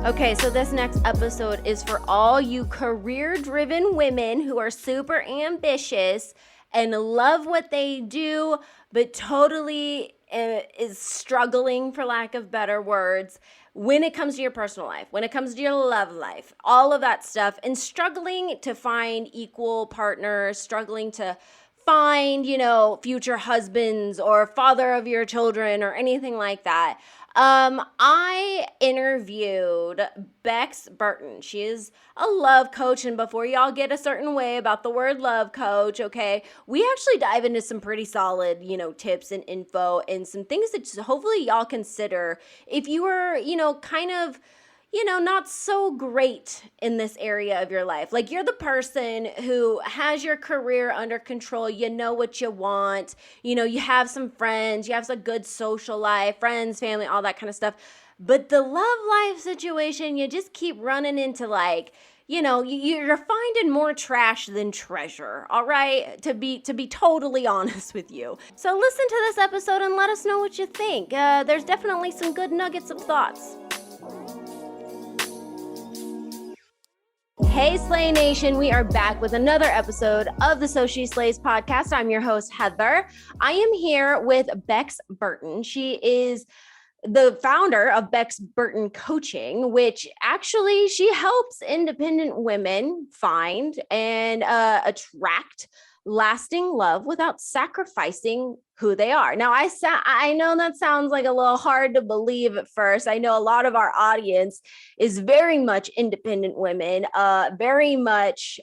Okay, so this next episode is for all you career-driven women who are super ambitious and love what they do, but totally is struggling, for lack of better words, when it comes to your personal life, when it comes to your love life, all of that stuff, and struggling to find equal partners, struggling to find, future husbands or father of your children or anything like that. I interviewed Bex Burton. She is a love coach, and before y'all get a certain way about the word love coach, okay, we actually dive into some pretty solid, tips and info and some things that hopefully y'all consider if you were, kind of not so great in this area of your life. Like, you're the person who has your career under control. You know what you want. You have some friends. You have a good social life, friends, family, all that kind of stuff. But the love life situation, you just keep running into you're finding more trash than treasure, all right? To be totally honest with you. So listen to this episode and let us know what you think. There's definitely some good nuggets of thoughts. Hey, Slay Nation, we are back with another episode of the So She Slays podcast. I'm your host, Heather. I am here with Bex Burton. She is the founder of Bex Burton Coaching, which actually she helps independent women find and attract lasting love without sacrificing who they are. Now, I know that sounds like a little hard to believe at first. I know a lot of our audience is very much independent women, very much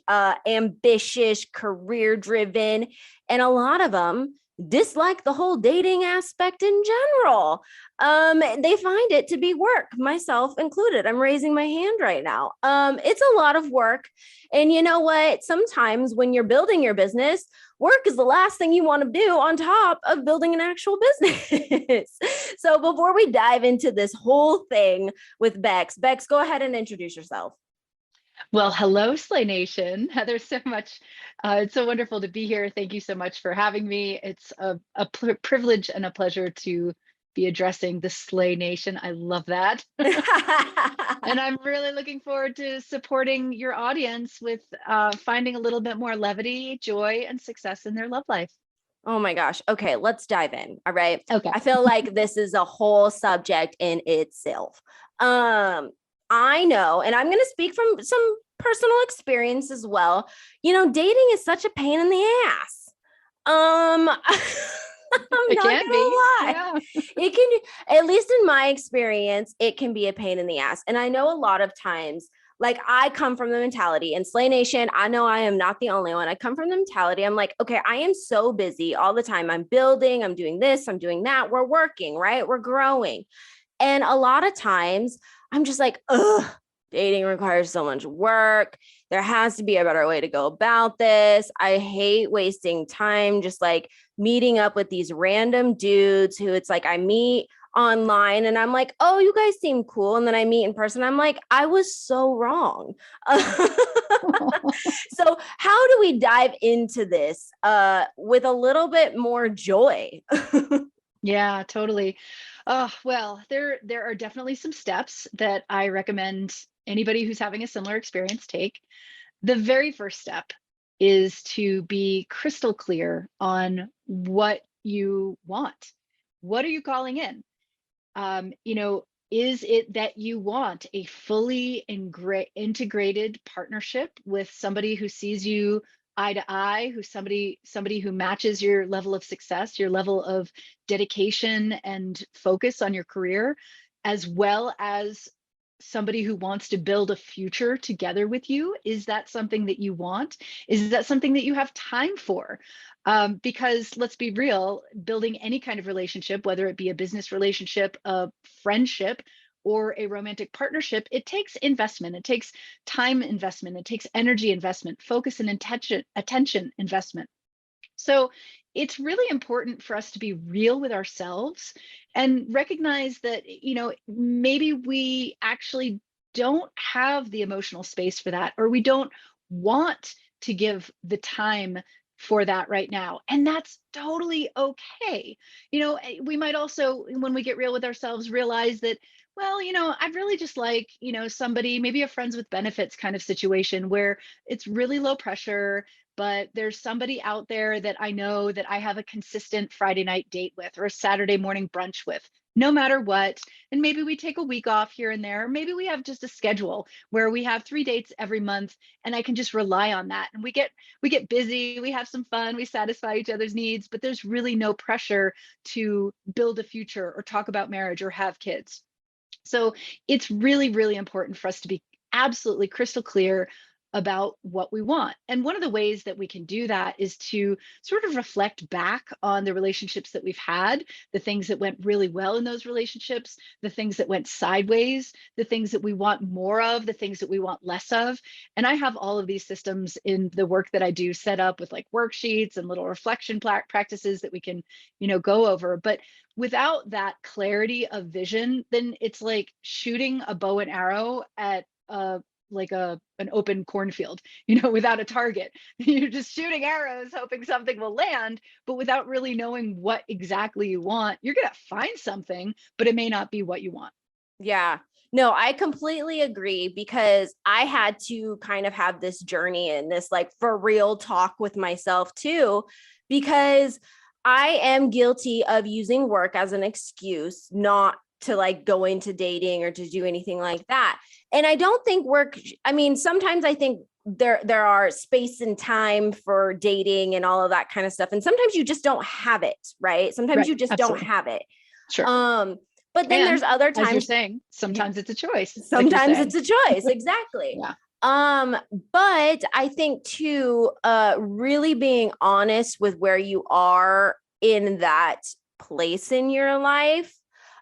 ambitious, career driven, and a lot of them dislike the whole dating aspect in general. They find it to be work, myself included. I'm raising my hand right now. It's a lot of work. And you know what? Sometimes when you're building your business, work is the last thing you want to do on top of building an actual business. So before we dive into this whole thing with Bex, go ahead and introduce yourself. Well, hello, Slay Nation. Heather, so much. It's so wonderful to be here. Thank you so much for having me. It's a privilege and a pleasure to be addressing the Slay Nation. I love that. And I'm really looking forward to supporting your audience with finding a little bit more levity, joy, and success in their love life. Oh my gosh. Okay, let's dive in. All right. Okay. I feel like this is a whole subject in itself. I know, and I'm going to speak from some personal experience as well. Dating is such a pain in the ass. I'm not gonna lie. Yeah. It can, at least in my experience, it can be a pain in the ass. And I know a lot of times, like, I come from the mentality, and Slay Nation, I know I am not the only one. I come from the mentality. I'm like, okay, I am so busy all the time. I'm building, I'm doing this, I'm doing that. We're working, right? We're growing. And a lot of times I'm just like, ugh, dating requires so much work. There has to be a better way to go about this. I hate wasting time just like meeting up with these random dudes who it's like I meet online and I'm like, oh, you guys seem cool. And then I meet in person. I'm like, I was so wrong. So how do we dive into this with a little bit more joy? Yeah, totally. Well, there are definitely some steps that I recommend anybody who's having a similar experience take. The very first step is to be crystal clear on what you want. What are you calling in? Is it that you want a fully integrated partnership with somebody who sees you eye to eye, somebody who matches your level of success, your level of dedication and focus on your career, as well as somebody who wants to build a future together with you? Is that something that you want? Is that something that you have time for? Because let's be real, building any kind of relationship, whether it be a business relationship, a friendship, or a romantic partnership, it takes investment. It takes time investment. It takes energy investment, focus and attention investment. So it's really important for us to be real with ourselves and recognize that, maybe we actually don't have the emotional space for that, or we don't want to give the time for that right now. And that's totally okay. We might also, when we get real with ourselves, realize that Well, I'd really just like, somebody, maybe a friends with benefits kind of situation where it's really low pressure, but there's somebody out there that I know that I have a consistent Friday night date with or a Saturday morning brunch with, no matter what. And maybe we take a week off here and there. Maybe we have just a schedule where we have 3 dates every month and I can just rely on that. And we get busy, we have some fun, we satisfy each other's needs, but there's really no pressure to build a future or talk about marriage or have kids. So it's really, really important for us to be absolutely crystal clear about what we want. And one of the ways that we can do that is to sort of reflect back on the relationships that we've had, the things that went really well in those relationships, the things that went sideways, the things that we want more of, the things that we want less of. And I have all of these systems in the work that I do set up with like worksheets and little reflection practices that we can, go over. But without that clarity of vision, then it's like shooting a bow and arrow at an open cornfield, without a target. You're just shooting arrows, hoping something will land, but without really knowing what exactly you want. You're gonna find something, but it may not be what you want. Yeah. No, I completely agree because I had to kind of have this journey and this like for real talk with myself too, because I am guilty of using work as an excuse not to like go into dating or to do anything like that. And I don't think work, I mean, sometimes I think there are space and time for dating and all of that kind of stuff. And sometimes you just don't have it, right? Sometimes Right. you just don't Absolutely. have it. Sure. But then And there's other as you're times saying, sometimes it's a choice. Like you're sometimes saying. it's a choice. Exactly. Yeah. But I think too, really being honest with where you are in that place in your life.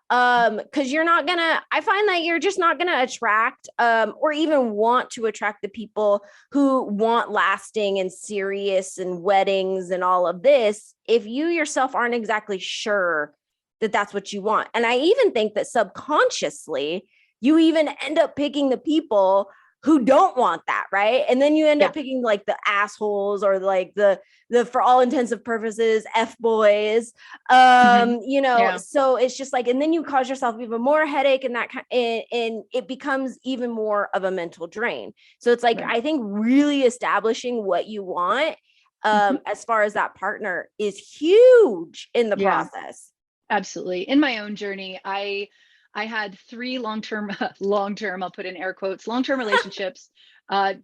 Because I find that you're just not gonna attract or even want to attract the people who want lasting and serious and weddings and all of this if you yourself aren't exactly sure that that's what you want. And I even think that subconsciously, you even end up picking the people who don't want that, right? And then you end up picking like the assholes or like the for all intensive purposes F boys. Yeah. So it's just like, and then you cause yourself even more headache and that kind, and it becomes even more of a mental drain. So it's like, Right. I think really establishing what you want as far as that partner is huge in the Yeah. process. Absolutely. In my own journey, I had 3 long-term I'll put in air quotes, long-term relationships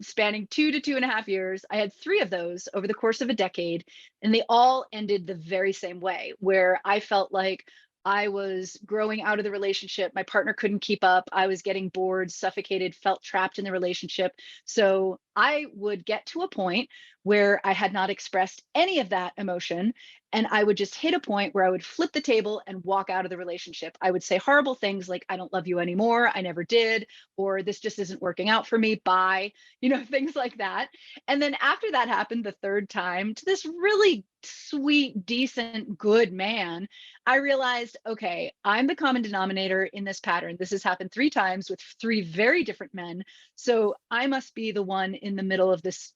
spanning 2 to 2.5 years. I had 3 of those over the course of a decade, and they all ended the very same way, where I felt like I was growing out of the relationship. My partner couldn't keep up. I was getting bored, suffocated, felt trapped in the relationship. So I would get to a point where I had not expressed any of that emotion. And I would just hit a point where I would flip the table and walk out of the relationship. I would say horrible things like, I don't love you anymore. I never did. Or this just isn't working out for me. Bye. Things like that. And then after that happened the third time to this really sweet, decent, good man, I realized, okay, I'm the common denominator in this pattern. This has happened 3 times with 3 very different men. So I must be the one in the middle of this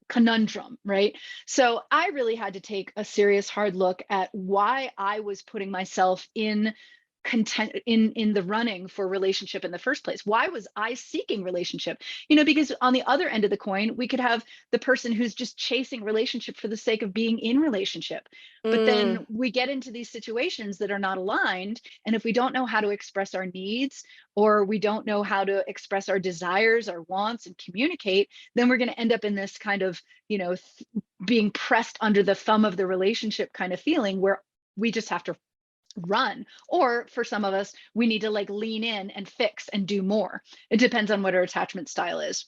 conundrum, right? So I really had to take a serious hard look at why I was putting myself in content in the running for relationship in the first place. Why was I seeking relationship? Because on the other end of the coin, we could have the person who's just chasing relationship for the sake of being in relationship. But then we get into these situations that are not aligned, and if we don't know how to express our needs, or we don't know how to express our desires, our wants, and communicate, then we're going to end up in this kind of, being pressed under the thumb of the relationship kind of feeling where we just have to run. Or for some of us, we need to like lean in and fix and do more. It depends on what our attachment style is.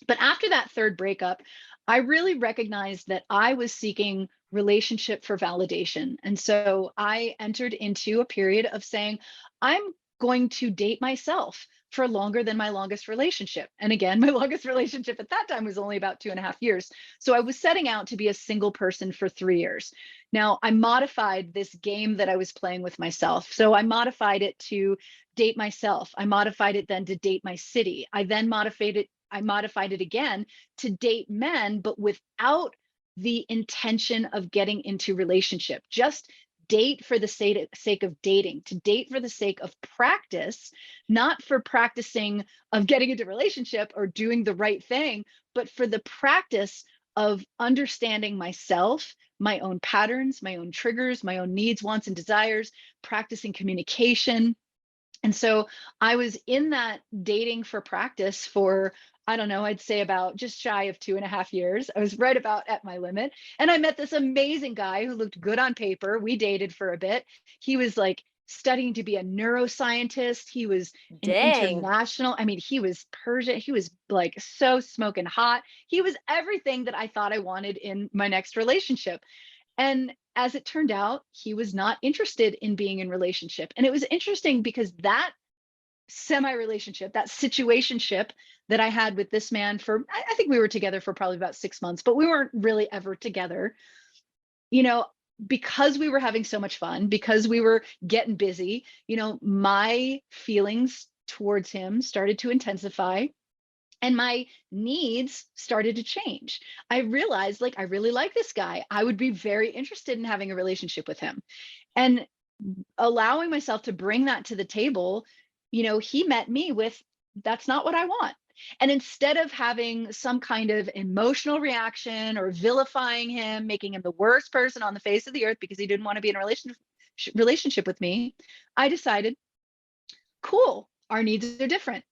But after that third breakup, I really recognized that I was seeking relationship for validation. And so I entered into a period of saying, I'm going to date myself for longer than my longest relationship. And again, my longest relationship at that time was only about 2.5 years. So I was setting out to be a single person for 3 years. Now, I modified this game that I was playing with myself. So I modified it to date myself. I modified it then to date my city. I modified it again to date men, but without the intention of getting into relationship, just date for the sake of dating, to date for the sake of practice, not for practicing of getting into a relationship or doing the right thing, but for the practice of understanding myself, my own patterns, my own triggers, my own needs, wants, and desires, practicing communication. And so I was in that dating for practice for, I don't know, I'd say about just shy of 2.5 years. I was right about at my limit. And I met this amazing guy who looked good on paper. We dated for a bit. He was like studying to be a neuroscientist. He was an Dang. international, I mean, he was Persian. He was like so smoking hot. He was everything that I thought I wanted in my next relationship. And as it turned out, he was not interested in being in relationship. And it was interesting because that semi-relationship, that situationship that I had with this man for, I think we were together for probably about 6 months, but we weren't really ever together, you know, because we were having so much fun, because we were getting busy, you know, my feelings towards him started to intensify and my needs started to change. I realized, like, I really like this guy. I would be very interested in having a relationship with him. And allowing myself to bring that to the table, you know, he met me with, that's not what I want. And instead of having some kind of emotional reaction or vilifying him, making him the worst person on the face of the earth because he didn't want to be in a relationship with me, I decided, cool, our needs are different.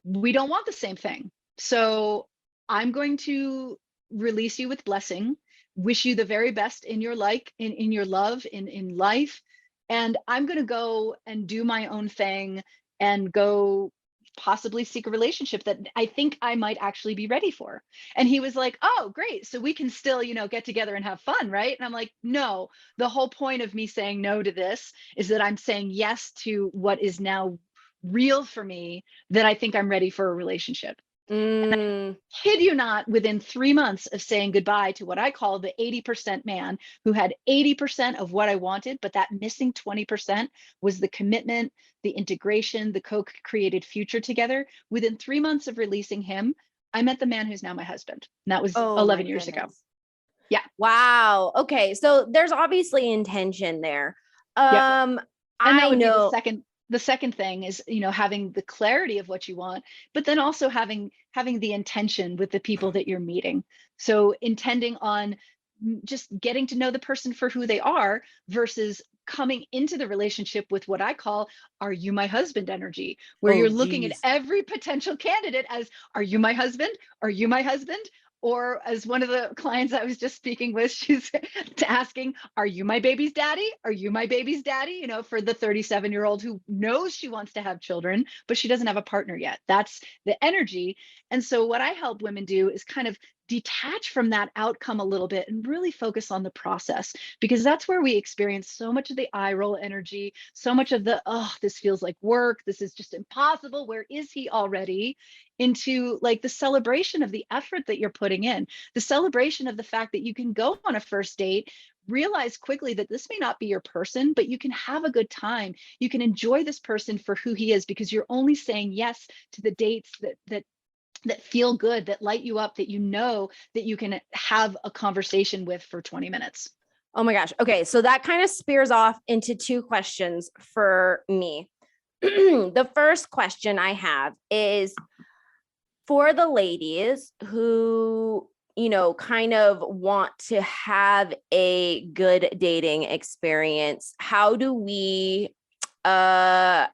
We don't want the same thing. So I'm going to release you with blessing, wish you the very best in your in your love, in life. And I'm going to go and do my own thing and go possibly seek a relationship that I think I might actually be ready for. And he was like, oh, great. So we can still, you know, get together and have fun, right? And I'm like, no, the whole point of me saying no to this is that I'm saying yes to what is now real for me, that I think I'm ready for a relationship. Mm. Kid you not, within 3 months of saying goodbye to what I call the 80% man who had 80% of what I wanted, but that missing 20% was the commitment, the integration, the co-created future together. Within 3 months of releasing him, I met the man who's now my husband. And that was Oh my 11 years ago. goodness. Yeah. Wow. Okay. So there's obviously intention there. Yep. And that I would be know. the second thing is, you know, having the clarity of what you want, but then also having the intention with the people that you're meeting. So intending on just getting to know the person for who they are versus coming into the relationship with what I call, are you my husband energy, where Oh you're looking at geez. every potential candidate as, are you my husband? Are you my husband? Or as one of the clients I was just speaking with, she's asking, are you my baby's daddy? Are you my baby's daddy? You know, for the 37-year-old who knows she wants to have children, but she doesn't have a partner yet. That's the energy. And so what I help women do is kind of detach from that outcome a little bit and really focus on the process, because that's where we experience so much of the eye roll energy, so much of the, oh, this feels like work, this is just impossible, where is he already, into like the celebration of the effort that you're putting in, the celebration of the fact that you can go on a first date, realize quickly that this may not be your person, but you can have a good time. You can enjoy this person for who he is because you're only saying yes to the dates that feel good, that light you up, that you know that you can have a conversation with for 20 minutes. Oh my gosh. Okay. So that kind of spears off into two questions for me. The first question I have is for the ladies who, you know, kind of want to have a good dating experience. How do we narrow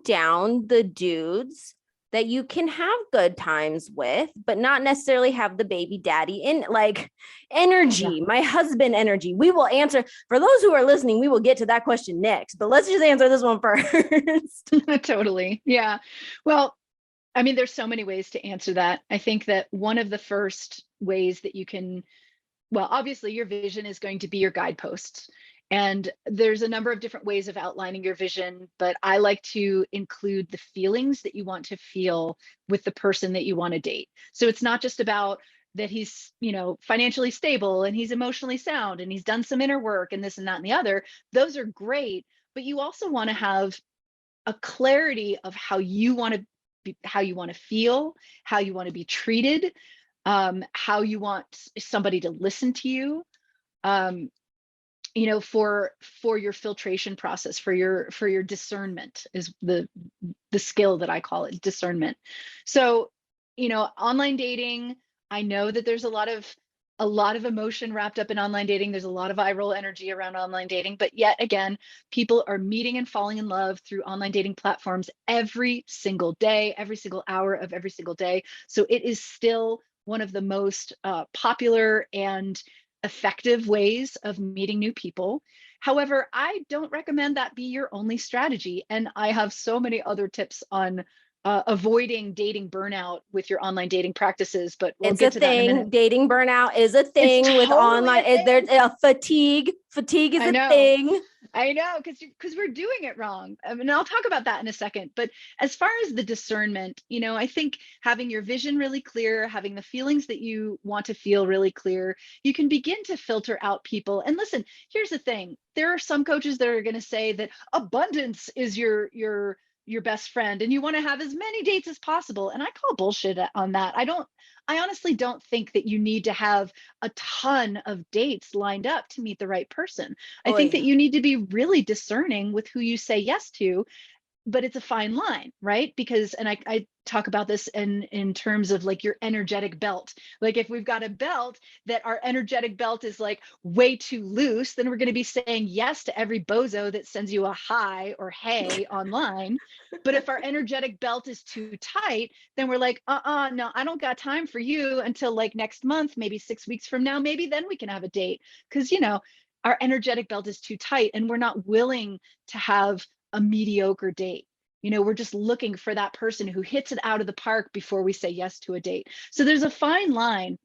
down the dudes that you can have good times with, but not necessarily have the baby daddy in like energy, my husband energy? We will answer for those who are listening. We will get to that question next, but let's just answer this one first. Totally. Yeah. Well, I mean, there's so many ways to answer that. I think that one of the first ways that you can, well, obviously your vision is going to be your guideposts. And there's a number of different ways of outlining your vision, but I like to include the feelings that you want to feel with the person that you want to date. So it's not just about that he's, you know, financially stable and he's emotionally sound and he's done some inner work and this and that and the other. Those are great, but you also want to have a clarity of how you want to be, how you want to feel, how you want to be treated, how you want somebody to listen to you. for your filtration process, for your discernment is the skill that I call it, discernment. So, online dating, I know that there's a lot of emotion wrapped up in online dating. There's a lot of viral energy around online dating, but yet again, people are meeting and falling in love through online dating platforms every single day, every single hour of every single day. So it is still one of the most popular and effective ways of meeting new people. However, I don't recommend that be your only strategy. And I have so many other tips on avoiding dating burnout with your online dating practices, but we'll It's a get to that in a thing. minute. Dating burnout is a It's thing with totally online. a thing. There's a fatigue. Fatigue is I a know. thing. I know, because we're doing it wrong. I mean, I'll talk about that in a second. But as far as the discernment, I think having your vision really clear, having the feelings that you want to feel really clear, you can begin to filter out people. And listen, here's the thing: there are some coaches that are going to say that abundance is your best friend, and you want to have as many dates as possible. And I call bullshit on that. I honestly don't think that you need to have a ton of dates lined up to meet the right person. I think Oy. that you need to be really discerning with who you say yes to, but it's a fine line, right? Because, and I talk about this in terms of like your energetic belt. Like if we've got a belt that our energetic belt is like way too loose, then we're going to be saying yes to every bozo that sends you a hi or hey online. But if our energetic belt is too tight, then we're like, no, I don't got time for you until like next month, maybe 6 weeks from now, maybe then we can have a date. Because, our energetic belt is too tight and we're not willing to have a mediocre date. We're just looking for that person who hits it out of the park before we say yes to a date. So there's a fine line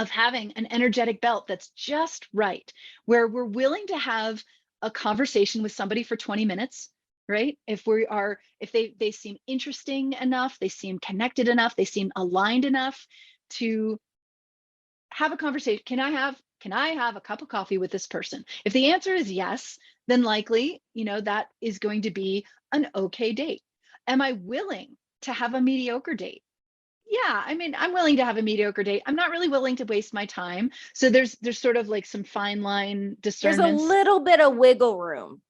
of having an energetic belt that's just right, where we're willing to have a conversation with somebody for 20 minutes, right? If they seem interesting enough, they seem connected enough, they seem aligned enough to have a conversation. Can I have a cup of coffee with this person? If the answer is yes, then likely, that is going to be an okay date. Am I willing to have a mediocre date? Yeah, I mean, I'm willing to have a mediocre date. I'm not really willing to waste my time. So there's sort of like some fine line There's a discernments. little bit of wiggle room.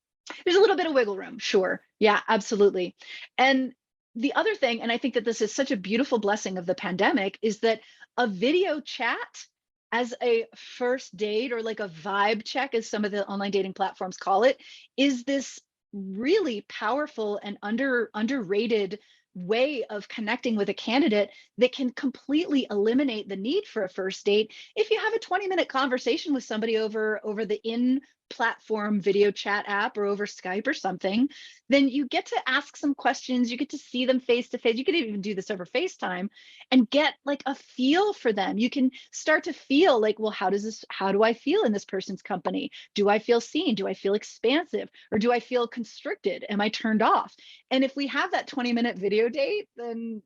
There's a little bit of wiggle room, sure. Yeah, absolutely. And the other thing, and I think that this is such a beautiful blessing of the pandemic, is that a video chat as a first date, or like a vibe check, as some of the online dating platforms call it, is this really powerful and underrated way of connecting with a candidate that can completely eliminate the need for a first date. If you have a 20-minute conversation with somebody over the in platform video chat app or over Skype or something, then you get to ask some questions. You get to see them face to face. You could even do this over FaceTime and get like a feel for them. You can start to feel like, well, how do I feel in this person's company? Do I feel seen? Do I feel expansive? Or do I feel constricted? Am I turned off? And if we have that 20-minute video date, then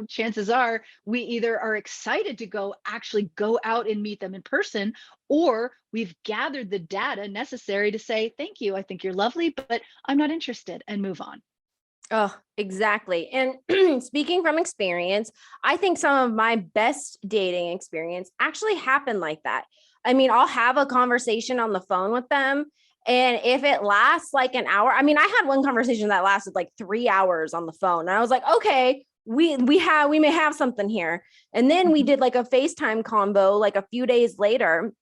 chances are we either are excited to actually go out and meet them in person, or we've gathered the data necessary to say, thank you, I think you're lovely, but I'm not interested, and move on. Oh, exactly. And speaking from experience, I think some of my best dating experience actually happened like that. I mean, I'll have a conversation on the phone with them. And if it lasts like an hour, I mean, I had one conversation that lasted like 3 hours on the phone. And I was like, okay, we may have something here. And then we did like a FaceTime combo like a few days later.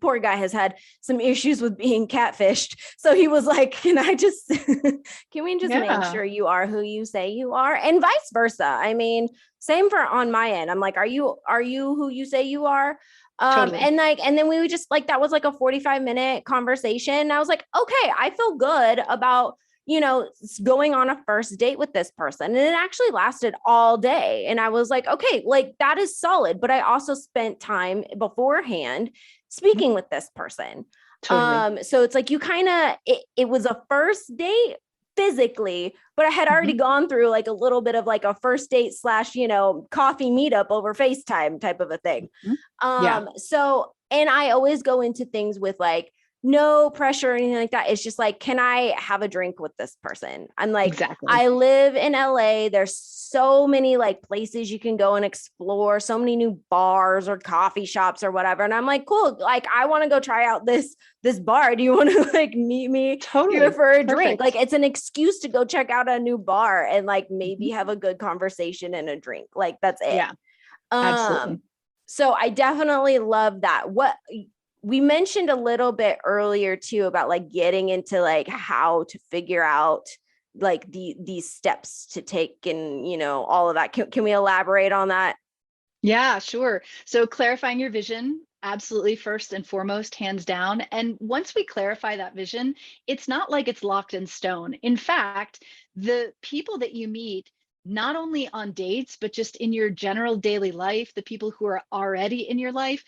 Poor guy has had some issues with being catfished. So he was like, can we just make sure you are who you say you are? And vice versa. I mean, same for on my end. I'm like, are you who you say you are? Totally. And then we would just like, that was like a 45-minute conversation. And I was like, okay, I feel good about going on a first date with this person. And it actually lasted all day. And I was like, okay, like that is solid. But I also spent time beforehand speaking with this person. Totally. So it's like it was a first date physically, but I had already gone through like a little bit of like a first date / coffee meetup over FaceTime type of a thing. Yeah. So, and I always go into things with like, no pressure or anything like that. It's just like, can I have a drink with this person? I'm like, Exactly. I live in LA. There's so many like places you can go and explore, so many new bars or coffee shops or whatever. And I'm like, cool. Like, I want to go try out this bar. Do you want to like meet me here for a drink? Like, it's an excuse to go check out a new bar and like maybe have a good conversation and a drink. Like, that's it. Yeah, absolutely. So I definitely love that. What we mentioned a little bit earlier too about like getting into like how to figure out like these steps to take and, you know, all of that. Can we elaborate on that? Yeah, sure. So clarifying your vision, absolutely first and foremost, hands down. And once we clarify that vision, it's not like it's locked in stone. In fact, the people that you meet, not only on dates, but just in your general daily life, the people who are already in your life,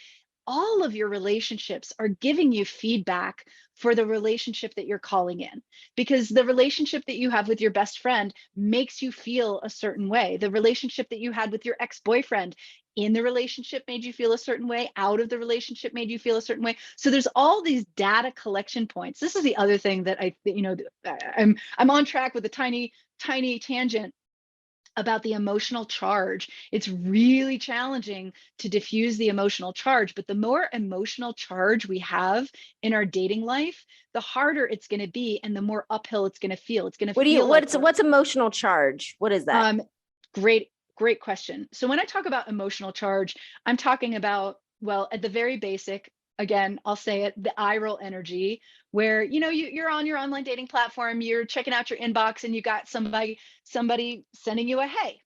all of your relationships are giving you feedback for the relationship that you're calling in, because the relationship that you have with your best friend makes you feel a certain way. The relationship that you had with your ex-boyfriend in the relationship made you feel a certain way, out of the relationship made you feel a certain way. So there's all these data collection points. This is the other thing that I'm on track with a tiny tangent about the emotional charge. It's really challenging to diffuse the emotional charge, but the more emotional charge we have in our dating life, the harder it's going to be and the more uphill it's going to feel. It's going to feel like what's emotional charge? What is that? Great question. So when I talk about emotional charge, I'm talking about, well, at the very basic, again, I'll say it, the eye roll energy, where, you know, you're on your online dating platform, you're checking out your inbox and you got somebody sending you a hey,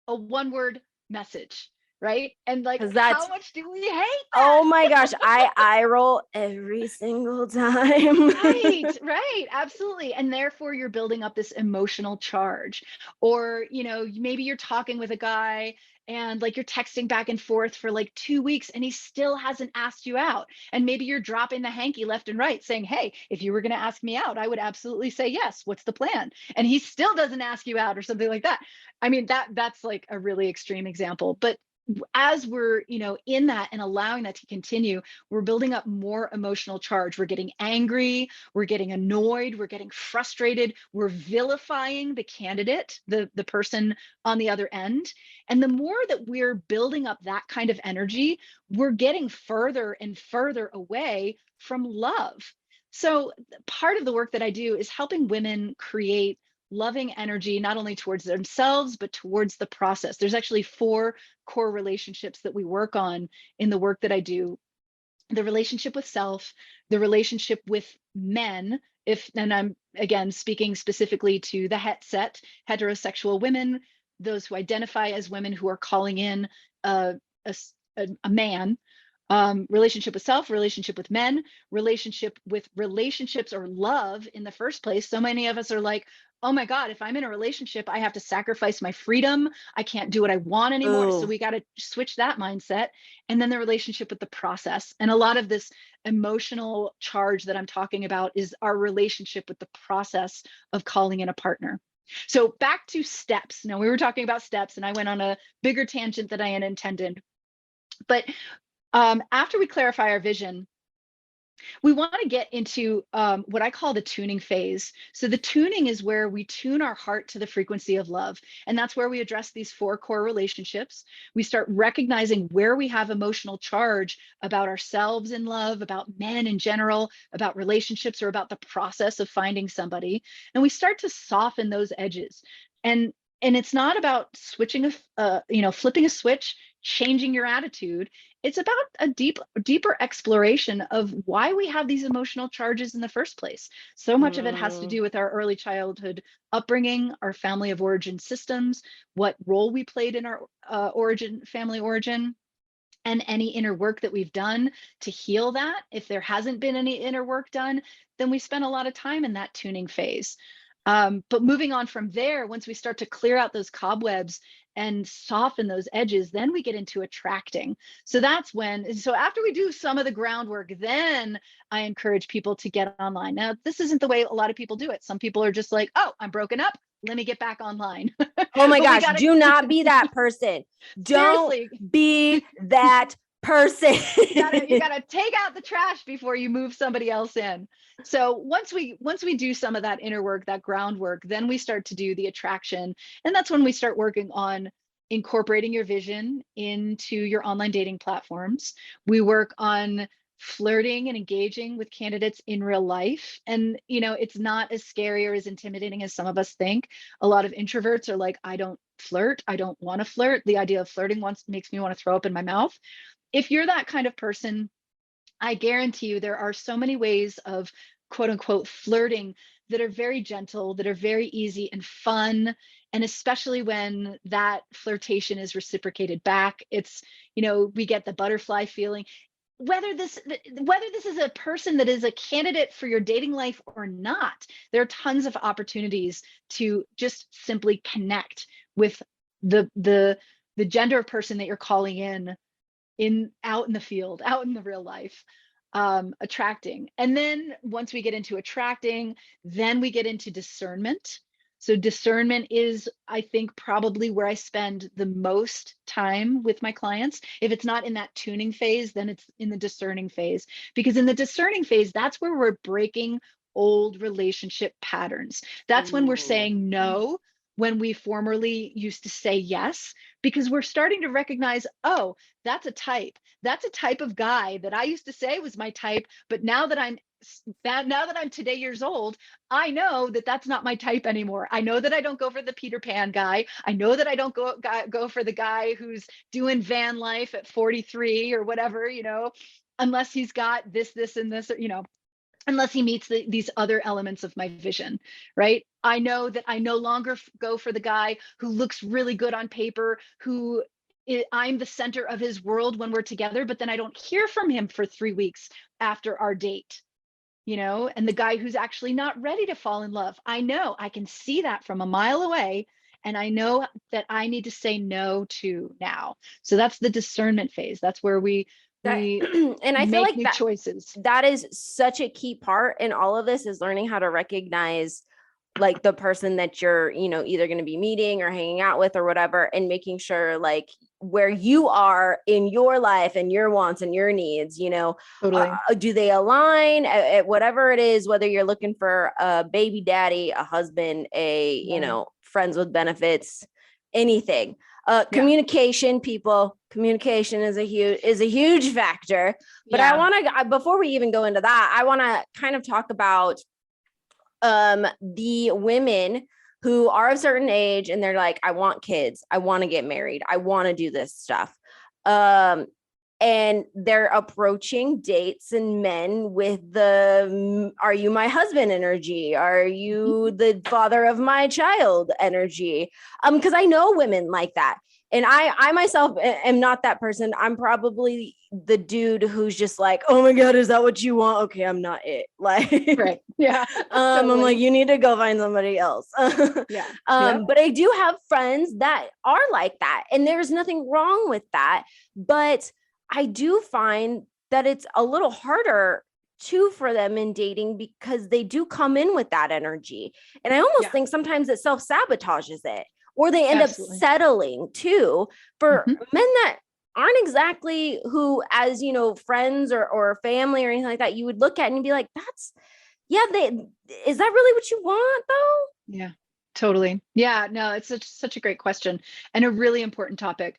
a one word message, right? And like, how much do we hate that? Oh my gosh, I roll every single time. Right, absolutely. And therefore you're building up this emotional charge. Or, you know, maybe you're talking with a guy and like you're texting back and forth for like 2 weeks and he still hasn't asked you out. And maybe you're dropping the hanky left and right saying, hey, if you were going to ask me out, I would absolutely say yes. What's the plan? And he still doesn't ask you out or something like that. I mean, that's like a really extreme example, but as we're, you know, in that and allowing that to continue, we're building up more emotional charge. We're getting angry, we're getting annoyed, we're getting frustrated, we're vilifying the candidate, the person on the other end. And the more that we're building up that kind of energy, we're getting further and further away from love. So part of the work that I do is helping women create loving energy, not only towards themselves, but towards the process. There's actually 4 core relationships that we work on in the work that I do: the relationship with self, the relationship with men, and I'm again speaking specifically to the het set, heterosexual women, those who identify as women who are calling in a, a man, relationship with self, relationship with men, relationship with relationships or love in the first place. So many of us are like, oh my God, if I'm in a relationship, I have to sacrifice my freedom. I can't do what I want anymore. Ooh. So we got to switch that mindset. And then the relationship with the process. And a lot of this emotional charge that I'm talking about is our relationship with the process of calling in a partner. So back to steps. Now, we were talking about steps and I went on a bigger tangent than I had intended. But after we clarify our vision, we want to get into what I call the tuning phase. So the tuning is where we tune our heart to the frequency of love. And that's where we address these 4 core relationships. We start recognizing where we have emotional charge about ourselves in love, about men in general, about relationships, or about the process of finding somebody. And we start to soften those edges. And it's not about switching flipping a switch, changing your attitude. It's about a deeper exploration of why we have these emotional charges in the first place. So much of it has to do with our early childhood upbringing, our family of origin systems, what role we played in our family origin, and any inner work that we've done to heal that. If there hasn't been any inner work done, then we spend a lot of time in that tuning phase. But moving on from there, once we start to clear out those cobwebs and soften those edges, then we get into attracting. So after we do some of the groundwork, then I encourage people to get online. Now, this isn't the way a lot of people do it. Some people are just like, oh, I'm broken up, let me get back online. Oh my gosh, do not be that person. Don't be that person. You gotta take out the trash before you move somebody else in. So once we do some of that inner work, that groundwork, then we start to do the attraction. And that's when we start working on incorporating your vision into your online dating platforms. We work on flirting and engaging with candidates in real life. And it's not as scary or as intimidating as some of us think. A lot of introverts are like, I don't flirt. I don't want to flirt. The idea of flirting makes me want to throw up in my mouth. If you're that kind of person, I guarantee you there are so many ways of quote unquote flirting that are very gentle, that are very easy and fun. And especially when that flirtation is reciprocated back, we get the butterfly feeling. Whether this is a person that is a candidate for your dating life or not, there are tons of opportunities to just simply connect with the gender of person that you're calling out in the field, out in the real life, attracting. And then once we get into attracting, then we get into discernment. So discernment is, I think, probably where I spend the most time with my clients. If it's not in that tuning phase, then it's in the discerning phase. Because in the discerning phase, that's where we're breaking old relationship patterns. That's when we're saying no, when we formerly used to say yes, because we're starting to recognize, oh, that's a type. That's a type of guy that I used to say was my type, but now that I'm today years old, I know that that's not my type anymore. I know that I don't go for the Peter Pan guy. I know that I don't go for the guy who's doing van life at 43 or whatever, unless he's got this, and this, unless he meets these other elements of my vision, right? I know that I no longer go for the guy who looks really good on paper, I'm the center of his world when we're together, but then I don't hear from him for 3 weeks after our date, and the guy who's actually not ready to fall in love. I know I can see that from a mile away, and I know that I need to say no to now. So that's the discernment phase. That's where we and I feel make like new choices. that is such a key part in all of this, is learning how to recognize like the person that you're, either going to be meeting or hanging out with or whatever, and making sure like where you are in your life and your wants and your needs, Totally. Do they align at whatever it is, whether you're looking for a baby daddy, a husband, friends with benefits, anything. Communication, people. Communication is a huge factor. But I want to, before we even go into that, I want to kind of talk about the women who are of a certain age and they're like, I want kids, I want to get married, I want to do this stuff. And they're approaching dates and men with are you my husband energy? Are you the father of my child energy? Because I know women like that. And I myself am not that person. I'm probably the dude who's just like, oh my God, is that what you want? Okay, I'm not it. Like, right. Yeah. Totally. I'm like, you need to go find somebody else. Yeah. But I do have friends that are like that. And there's nothing wrong with that. But I do find that it's a little harder too for them in dating, because they do come in with that energy. And I almost think sometimes it self-sabotages it, or they end up settling too for men that aren't exactly who, as friends or family or anything like that, you would look at and be like, is that really what you want though? Yeah, totally. Yeah, no, it's such a great question and a really important topic.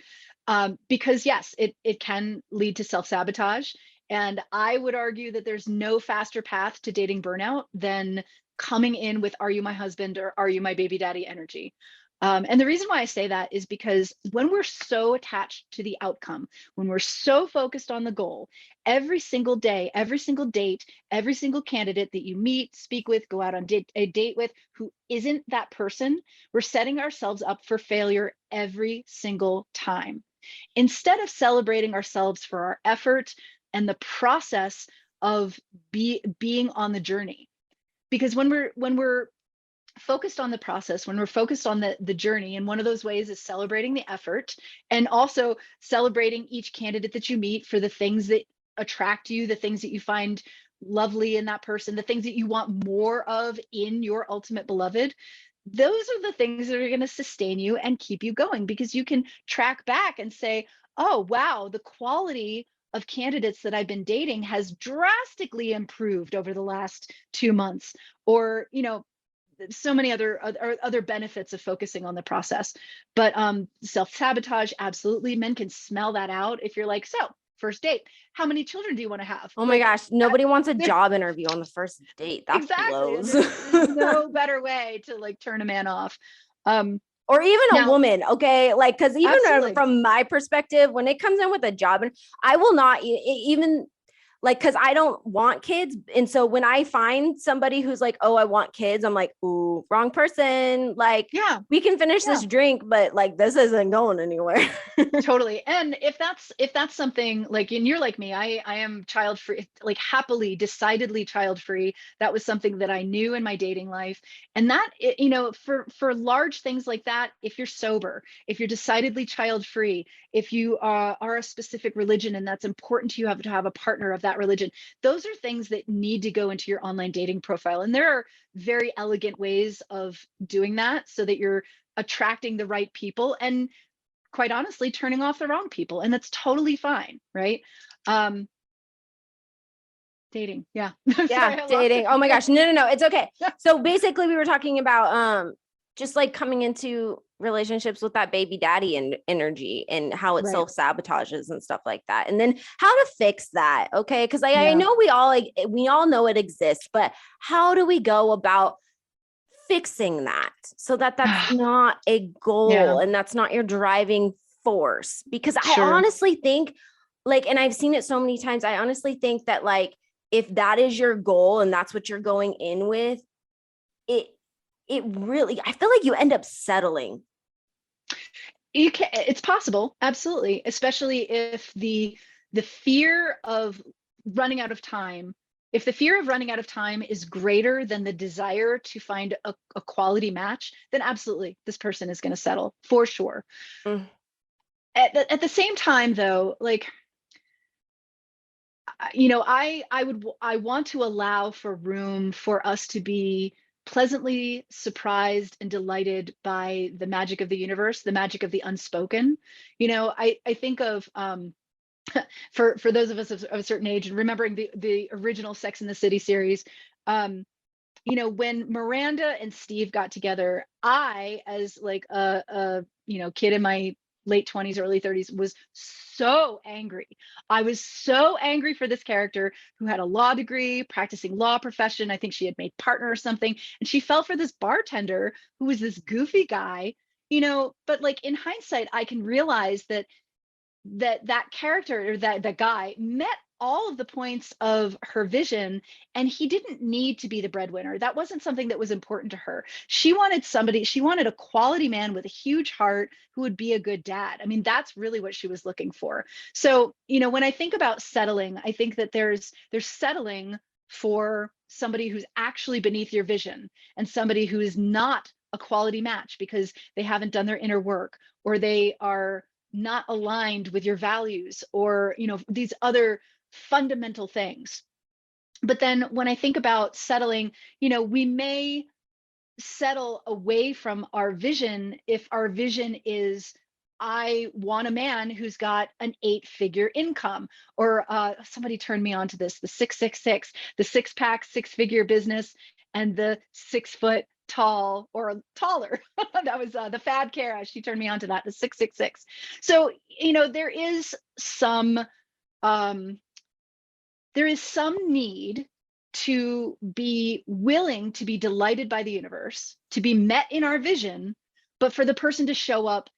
Because yes, it can lead to self-sabotage. And I would argue that there's no faster path to dating burnout than coming in with, are you my husband or are you my baby daddy energy? And the reason why I say that is because when we're so attached to the outcome, when we're so focused on the goal, every single day, every single date, every single candidate that you meet, speak with, go out on a date with, who isn't that person, we're setting ourselves up for failure every single time. Instead of celebrating ourselves for our effort and the process of being on the journey. Because when we're focused on the process, when we're focused on the journey, and one of those ways is celebrating the effort, and also celebrating each candidate that you meet for the things that attract you, the things that you find lovely in that person, the things that you want more of in your ultimate beloved. Those are the things that are going to sustain you and keep you going, because you can track back and say, oh, wow, the quality of candidates that I've been dating has drastically improved over the last 2 months. Or, so many other benefits of focusing on the process. But self-sabotage, absolutely. Men can smell that out. If you're like, so first date, how many children do you want to have? Oh my Like gosh, that, nobody wants a there's job interview on the first date. That exactly. And blows. there's no better way to like turn a man off. Um, Or even a Now, woman, okay? Like, because even absolutely. from my perspective, when it comes in with a job, and I will not even like, because I don't want kids. And so when I find somebody who's like, oh, I want kids, I'm like, ooh, wrong person. Like, Yeah. we can finish Yeah. this drink, but like, this isn't going anywhere. Totally. And if that's something like, and you're like me, I am child free, like happily, decidedly child free. That was something that I knew in my dating life. And that, for large things like that, if you're sober, if you're decidedly child free, if you are a specific religion and that's important to you, have to have a partner of that religion, those are things that need to go into your online dating profile. And there are very elegant ways of doing that so that you're attracting the right people, and quite honestly turning off the wrong people, and that's totally fine, right? um Dating, yeah. I'm Yeah, sorry, I lost dating. it Oh my again. gosh. No, no, no. It's okay. So basically we were talking about just like coming into relationships with that baby daddy and energy and how it Right. self-sabotages and stuff like that. And then how to fix that. Okay. Cause I Yeah. know we all know it exists, but how do we go about fixing that so that that's not a Yeah. goal and that's not your driving force? Because I Sure. honestly think, like, and I've seen it so many times, I honestly think that like if that is your goal and that's what you're going in with, it it really, I feel like you end up settling. You can, it's possible, absolutely, especially if the fear of running out of time, if the fear of running out of time is greater than the desire to find a quality match, then absolutely this person is going to settle for sure. Mm. At the same time though, like, I want to allow for room for us to be pleasantly surprised and delighted by the magic of the universe, the magic of the unspoken. I think of, for those of us of a certain age and remembering the original Sex and the City series, um when Miranda and Steve got together, I, as like a kid in my late 20s, early 30s, was so angry. I was so angry for this character who had a law degree, practicing law profession. I think she had made partner or something, and she fell for this bartender who was this goofy guy. But like in hindsight, I can realize that character, or that guy, met all of the points of her vision, and he didn't need to be the breadwinner. That wasn't something that was important to her. She wanted a quality man with a huge heart who would be a good dad. I mean, that's really what she was looking for. So when I think about settling, I think that there's settling for somebody who's actually beneath your vision, and somebody who is not a quality match because they haven't done their inner work, or they are not aligned with your values, or these other fundamental things. But then when I think about settling, we may settle away from our vision if our vision is, I want a man who's got an 8-figure income, or somebody turned me on to this, the 666, the six-pack, six-figure business, and the 6 foot tall or taller. That was the Fab Kara. She turned me on to that, the 666. So um, there is some need to be willing to be delighted by the universe, to be met in our vision, but for the person to show up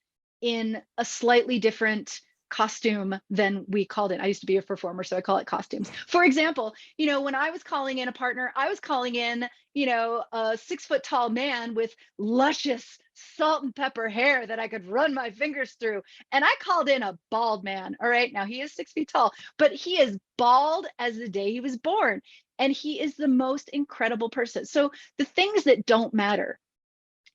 in a slightly different costume than we called it. I used to be a performer, so I call it costumes. For example, when I was calling in a partner, I was calling in, a 6 foot tall man with luscious salt and pepper hair that I could run my fingers through. And I called in a bald man. All right. Now he is 6 feet tall, but he is bald as the day he was born. And he is the most incredible person. So the things that don't matter,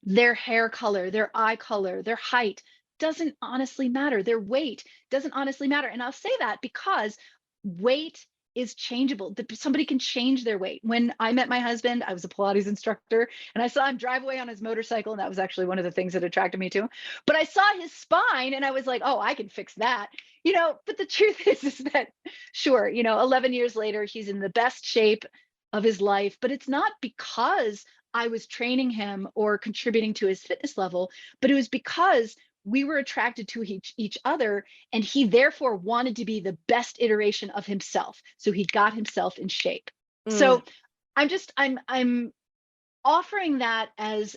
their hair color, their eye color, their height, doesn't honestly matter. Their weight doesn't honestly matter. And I'll say that because weight is changeable. Somebody can change their weight. When I met my husband, I was a Pilates instructor, and I saw him drive away on his motorcycle, and that was actually one of the things that attracted me to him. But I saw his spine, and I was like, oh, I can fix that. But the truth is that sure, 11 years later, he's in the best shape of his life, but it's not because I was training him or contributing to his fitness level, but it was because we were attracted to each other, and he therefore wanted to be the best iteration of himself. So he got himself in shape. Mm. So I'm offering that as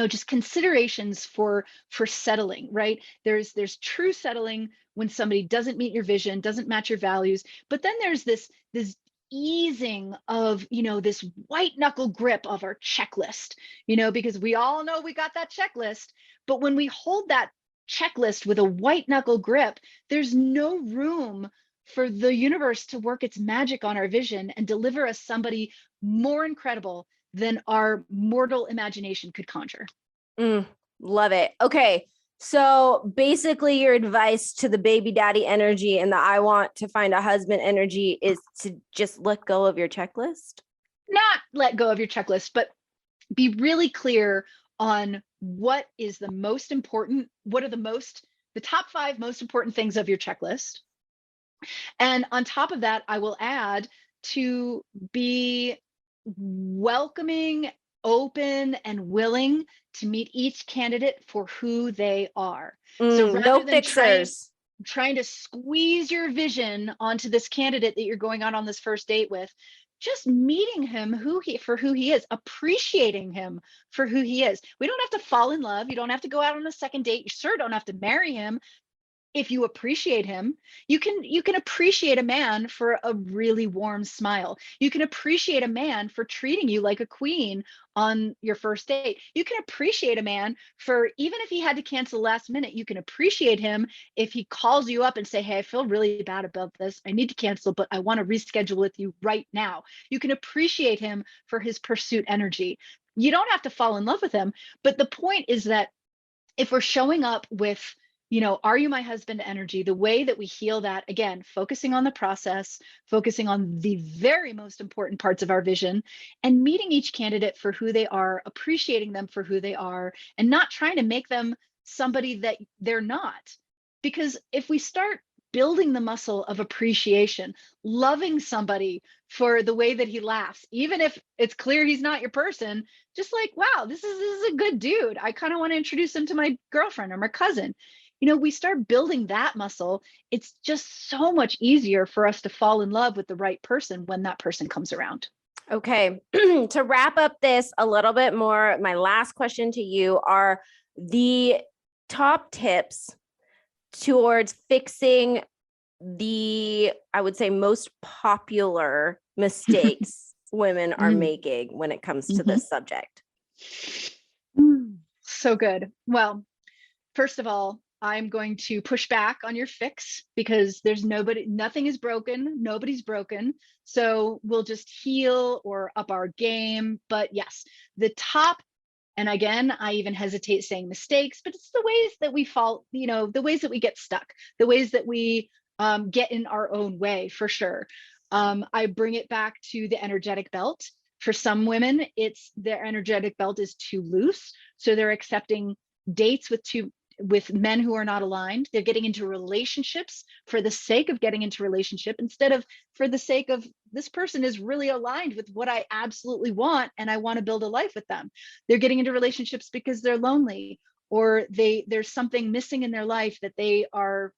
just considerations for settling, right? There's true settling when somebody doesn't meet your vision, doesn't match your values, but then there's this easing of this white knuckle grip of our checklist, because we all know we got that checklist, but when we hold that checklist with a white knuckle grip, there's no room for the universe to work its magic on our vision and deliver us somebody more incredible than our mortal imagination could conjure. Mm, love it. Okay. So basically, your advice to the baby daddy energy and the I want to find a husband energy is to just let go of your checklist? Not let go of your checklist, but be really clear on what is the most important, what are the top 5 most important things of your checklist. And on top of that, I will add to be welcoming, open, and willing to meet each candidate for who they are. So No rather than fixers. trying to squeeze your vision onto this candidate that you're going out on this first date with, just meeting him for who he is, appreciating him for who he is. We don't have to fall in love. You don't have to go out on a second date. You sure don't have to marry him. If you appreciate him, you can appreciate a man for a really warm smile. You can appreciate a man for treating you like a queen on your first date. You can appreciate a man for, even if he had to cancel last minute, you can appreciate him if he calls you up and say, hey, I feel really bad about this, I need to cancel, but I want to reschedule with you right now. You can appreciate him for his pursuit energy. You don't have to fall in love with him, but the point is that if we're showing up with, are you my husband energy, the way that we heal that, again, focusing on the process, focusing on the very most important parts of our vision, and meeting each candidate for who they are, appreciating them for who they are, and not trying to make them somebody that they're not. Because if we start building the muscle of appreciation, loving somebody for the way that he laughs, even if it's clear he's not your person, just like, wow, this is a good dude, I kind of want to introduce him to my girlfriend or my cousin. We start building that muscle. It's just so much easier for us to fall in love with the right person when that person comes around. Okay. To wrap up this a little bit more, my last question to you are the top tips towards fixing the, I would say, most popular mistakes women are making when it comes to this subject. So good. Well, first of all, I'm going to push back on your fix because nothing is broken. Nobody's broken. So we'll just heal or up our game. But yes, the top, and again, I even hesitate saying mistakes, but it's the ways that we fall, the ways that we get stuck, the ways that we get in our own way, for sure. I bring it back to the energetic belt. For some women, their energetic belt is too loose. So they're accepting dates with men who are not aligned. They're getting into relationships for the sake of getting into relationship instead of for the sake of, this person is really aligned with what I absolutely want and I want to build a life with them. They're getting into relationships because they're lonely, or there's something missing in their life that they are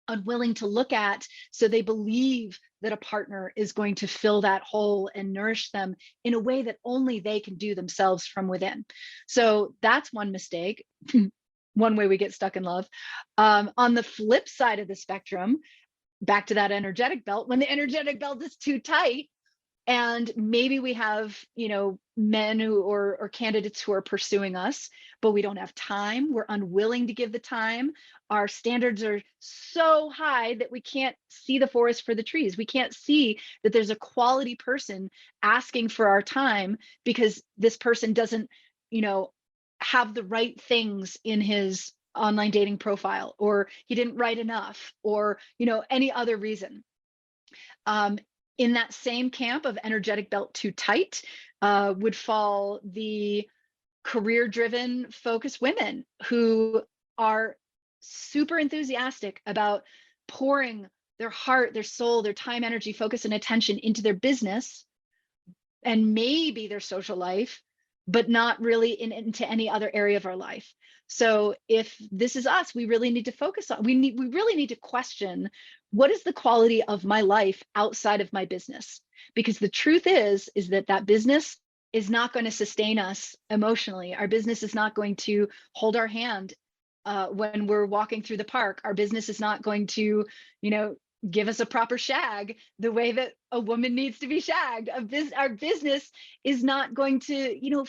unwilling to look at, so they believe that a partner is going to fill that hole and nourish them in a way that only they can do themselves from within. So that's one mistake. One way we get stuck in love. On the flip side of the spectrum, back to that energetic belt, when the energetic belt is too tight, and maybe we have, men or candidates who are pursuing us, but we don't have time. We're unwilling to give the time. Our standards are so high that we can't see the forest for the trees. We can't see that there's a quality person asking for our time because this person doesn't, have the right things in his online dating profile, or he didn't write enough, or, any other reason. In that same camp of energetic belt too tight would fall the career-driven, focused women who are super enthusiastic about pouring their heart, their soul, their time, energy, focus, and attention into their business and maybe their social life, but not really into any other area of our life. So if this is us, we really need to focus on, we really need to question, what is the quality of my life outside of my business? Because the truth is that business is not going to sustain us emotionally. Our business is not going to hold our hand when we're walking through the park. Our business is not going to, give us a proper shag the way that a woman needs to be shagged. Our business is not going to,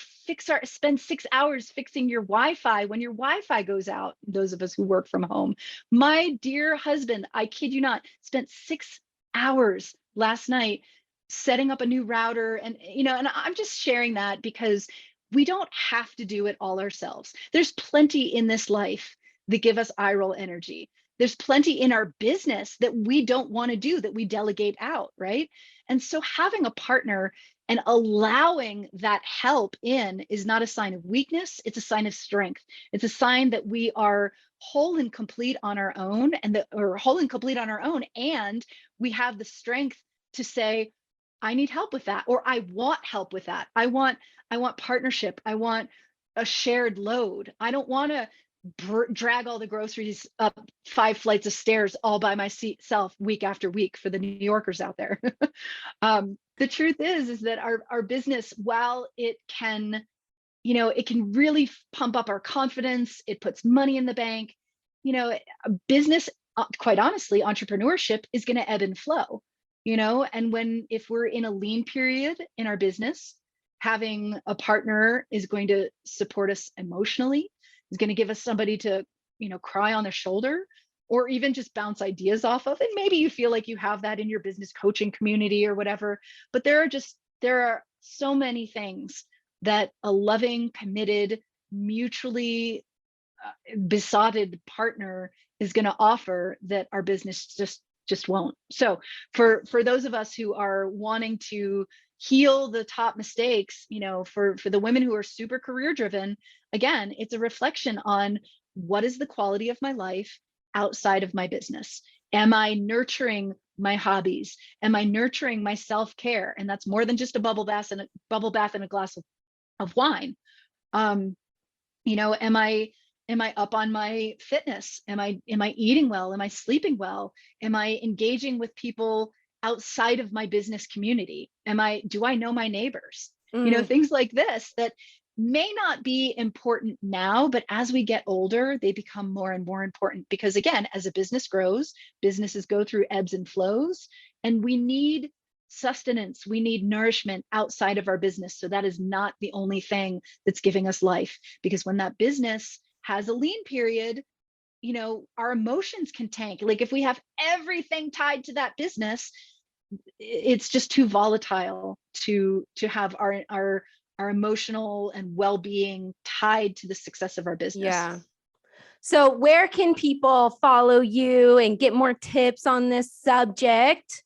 spend 6 hours fixing your Wi-Fi when your Wi-Fi goes out. Those of us who work from home. My dear husband, I kid you not, spent 6 hours last night setting up a new router. And, and I'm just sharing that because we don't have to do it all ourselves. There's plenty in this life that give us eye roll energy. There's plenty in our business that we don't want to do, that we delegate out, right? And so having a partner and allowing that help in is not a sign of weakness, it's a sign of strength. It's a sign that we are whole and complete on our own, and we have the strength to say, I need help with that, or I want help with that. I want partnership. I want a shared load. I don't want to drag all the groceries up 5 flights of stairs all by myself week after week for the New Yorkers out there. The truth is that our business, while it can, it can really pump up our confidence, it puts money in the bank, a business, quite honestly, entrepreneurship is going to ebb and flow, and if we're in a lean period in our business, having a partner is going to support us emotionally, is going to give us somebody to, cry on their shoulder, or even just bounce ideas off of. And maybe you feel like you have that in your business coaching community or whatever, but there are so many things that a loving, committed, mutually besotted partner is going to offer that our business just won't. So for those of us who are wanting to heal the top mistakes, for the women who are super career driven, again, it's a reflection on, what is the quality of my life outside of my business? Am I nurturing my hobbies? Am I nurturing my self-care? And that's more than just a bubble bath and a glass of wine. Am I up on my fitness? Am I eating well? Am I sleeping well? Am I engaging with people outside of my business community? Do I know my neighbors? Things like this that may not be important now, but as we get older, they become more and more important, because again, as a business grows, businesses go through ebbs and flows, and we need sustenance, we need nourishment outside of our business. So that is not the only thing that's giving us life, because when that business has a lean period, our emotions can tank. Like if we have everything tied to that business, it's just too volatile to have our emotional and well-being tied to the success of our business. Yeah. So where can people follow you and get more tips on this subject?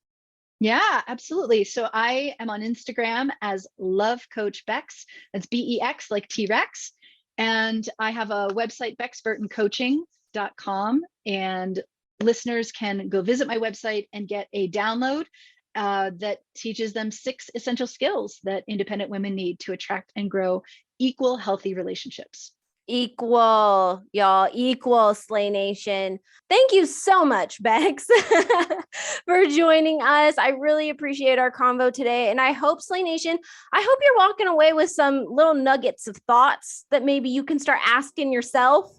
Yeah, absolutely. So I am on Instagram as Love Coach Bex. That's BEX, like T-Rex. And I have a website, bexburtoncoaching.com. And listeners can go visit my website and get a download that teaches them 6 essential skills that independent women need to attract and grow equal, healthy relationships. Equal, y'all, equal, Slay Nation. Thank you so much, Bex, for joining us. I really appreciate our convo today. And I hope, Slay Nation, you're walking away with some little nuggets of thoughts that maybe you can start asking yourself.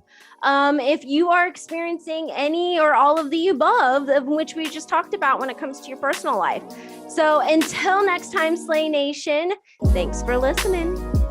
If you are experiencing any or all of the above, of which we just talked about when it comes to your personal life. So until next time, Slay Nation, thanks for listening.